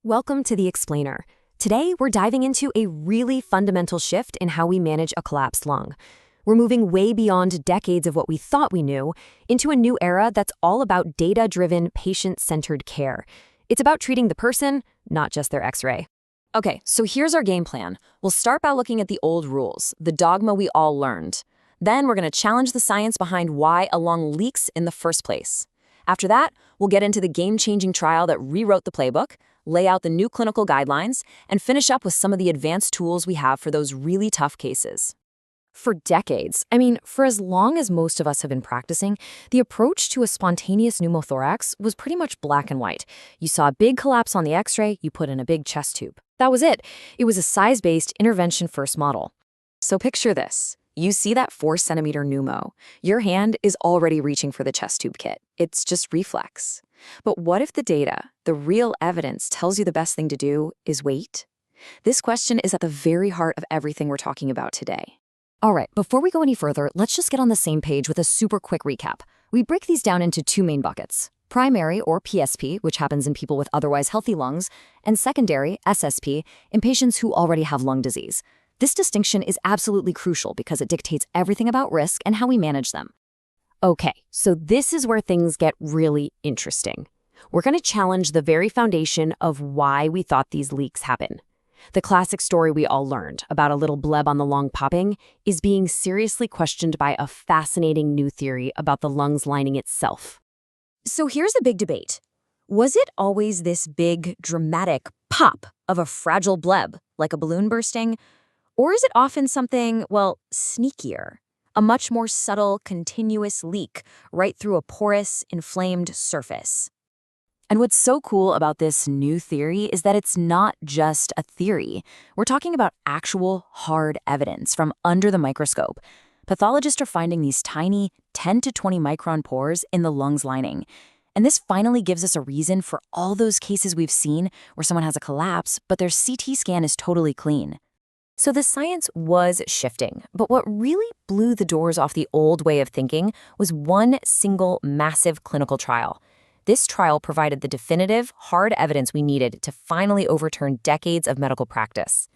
Welcome to The Explainer. Today, we're diving into a really fundamental shift in how we manage a collapsed lung. We're moving way beyond decades of what we thought we knew into a new era that's all about data-driven, patient-centered care. It's about treating the person, not just their X-ray. Okay, so here's our game plan. We'll start by looking at the old rules, the dogma we all learned. Then we're going to challenge the science behind why a lung leaks in the first place. After that, we'll get into the game-changing trial that rewrote the playbook, lay out the new clinical guidelines, and finish up with some of the advanced tools we have for those really tough cases. For decades, for as long as most of us have been practicing, the approach to a spontaneous pneumothorax was pretty much black and white. You saw a big collapse on the X-ray, you put in a big chest tube. That was it. It was a size-based intervention-first model. So picture this. You see that 4-centimeter pneumo. Your hand is already reaching for the chest tube kit. It's just reflex. But what if the data, the real evidence, tells you the best thing to do is wait? This question is at the very heart of everything we're talking about today. All right, before we go any further, let's just get on the same page with a super quick recap. We break these down into two main buckets: primary, or PSP, which happens in people with otherwise healthy lungs, and secondary, SSP, in patients who already have lung disease. This distinction is absolutely crucial because it dictates everything about risk and how we manage them. Okay, so this is where things get really interesting. We're going to challenge the very foundation of why we thought these leaks happen. The classic story we all learned about a little bleb on the lung popping is being seriously questioned by a fascinating new theory about the lungs lining itself. So here's a big debate. Was it always this big, dramatic pop of a fragile bleb, like a balloon bursting? Or is it often something, sneakier? A much more subtle, continuous leak right through a porous, inflamed surface. And what's so cool about this new theory is that it's not just a theory. We're talking about actual, hard evidence from under the microscope. Pathologists are finding these tiny 10 to 20 micron pores in the lungs lining. And this finally gives us a reason for all those cases we've seen where someone has a collapse, but their CT scan is totally clean. So the science was shifting, but what really blew the doors off the old way of thinking was one single massive clinical trial. This trial provided the definitive, hard evidence we needed to finally overturn decades of medical practice.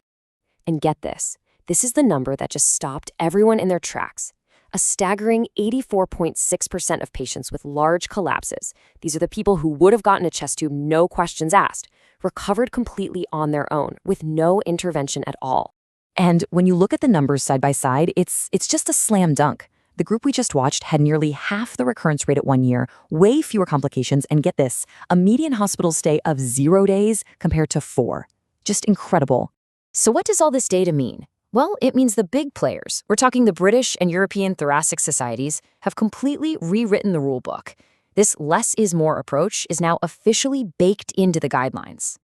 And get this is the number that just stopped everyone in their tracks. A staggering 84.6% of patients with large collapses, these are the people who would have gotten a chest tube no questions asked, recovered completely on their own with no intervention at all. And when you look at the numbers side by side, it's just a slam dunk. The group we just watched had nearly half the recurrence rate at 1 year, way fewer complications, and get this, a median hospital stay of 0 days compared to 4. Just incredible. So what does all this data mean? Well, it means the big players, we're talking the British and European thoracic societies, have completely rewritten the rule book. This less is more approach is now officially baked into the guidelines.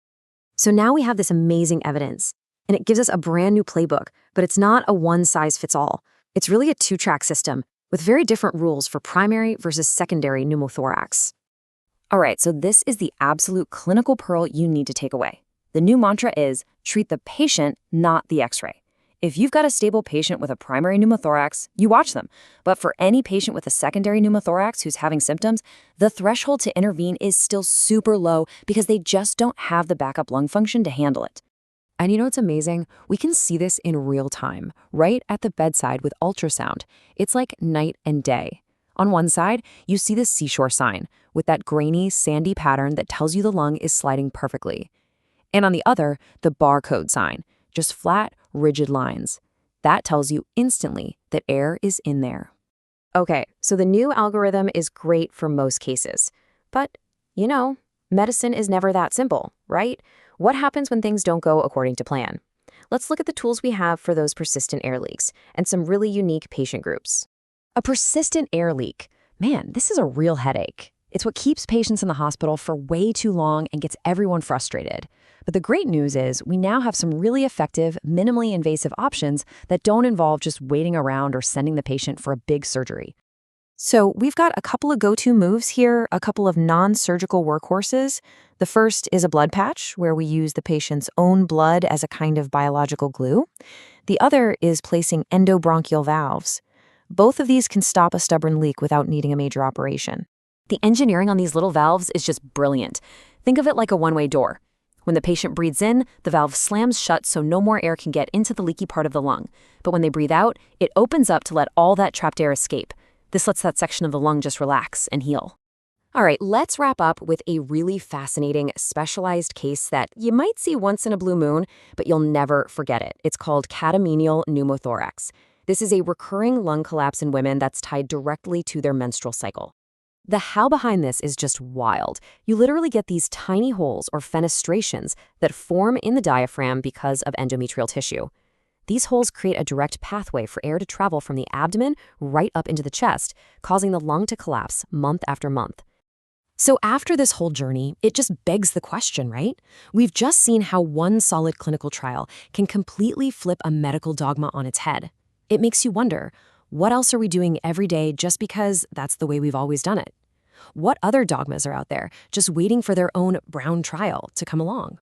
So now we have this amazing evidence, and it gives us a brand new playbook, but it's not a one-size-fits-all. It's really a 2-track system with very different rules for primary versus secondary pneumothorax. All right, so this is the absolute clinical pearl you need to take away. The new mantra is treat the patient, not the X-ray. If you've got a stable patient with a primary pneumothorax, you watch them. But for any patient with a secondary pneumothorax who's having symptoms, the threshold to intervene is still super low because they just don't have the backup lung function to handle it. And you know what's amazing? We can see this in real time, right at the bedside with ultrasound. It's like night and day. On one side, you see the seashore sign with that grainy, sandy pattern that tells you the lung is sliding perfectly. And on the other, the barcode sign, just flat, rigid lines. That tells you instantly that air is in there. Okay, so the new algorithm is great for most cases. But, medicine is never that simple, right? What happens when things don't go according to plan? Let's look at the tools we have for those persistent air leaks and some really unique patient groups. A persistent air leak. Man, this is a real headache. It's what keeps patients in the hospital for way too long and gets everyone frustrated. But the great news is we now have some really effective, minimally invasive options that don't involve just waiting around or sending the patient for a big surgery. So we've got a couple of go-to moves here, a couple of non-surgical workhorses. The first is a blood patch, where we use the patient's own blood as a kind of biological glue. The other is placing endobronchial valves. Both of these can stop a stubborn leak without needing a major operation. The engineering on these little valves is just brilliant. Think of it like a one-way door. When the patient breathes in, the valve slams shut so no more air can get into the leaky part of the lung. But when they breathe out, it opens up to let all that trapped air escape. This lets that section of the lung just relax and heal. All right, let's wrap up with a really fascinating, specialized case that you might see once in a blue moon, but you'll never forget it. It's called catamenial pneumothorax. This is a recurring lung collapse in women that's tied directly to their menstrual cycle. The how behind this is just wild. You literally get these tiny holes or fenestrations that form in the diaphragm because of endometrial tissue. These holes create a direct pathway for air to travel from the abdomen right up into the chest, causing the lung to collapse month after month. So after this whole journey, it just begs the question, right? We've just seen how one solid clinical trial can completely flip a medical dogma on its head. It makes you wonder, what else are we doing every day just because that's the way we've always done it? What other dogmas are out there just waiting for their own brown trial to come along?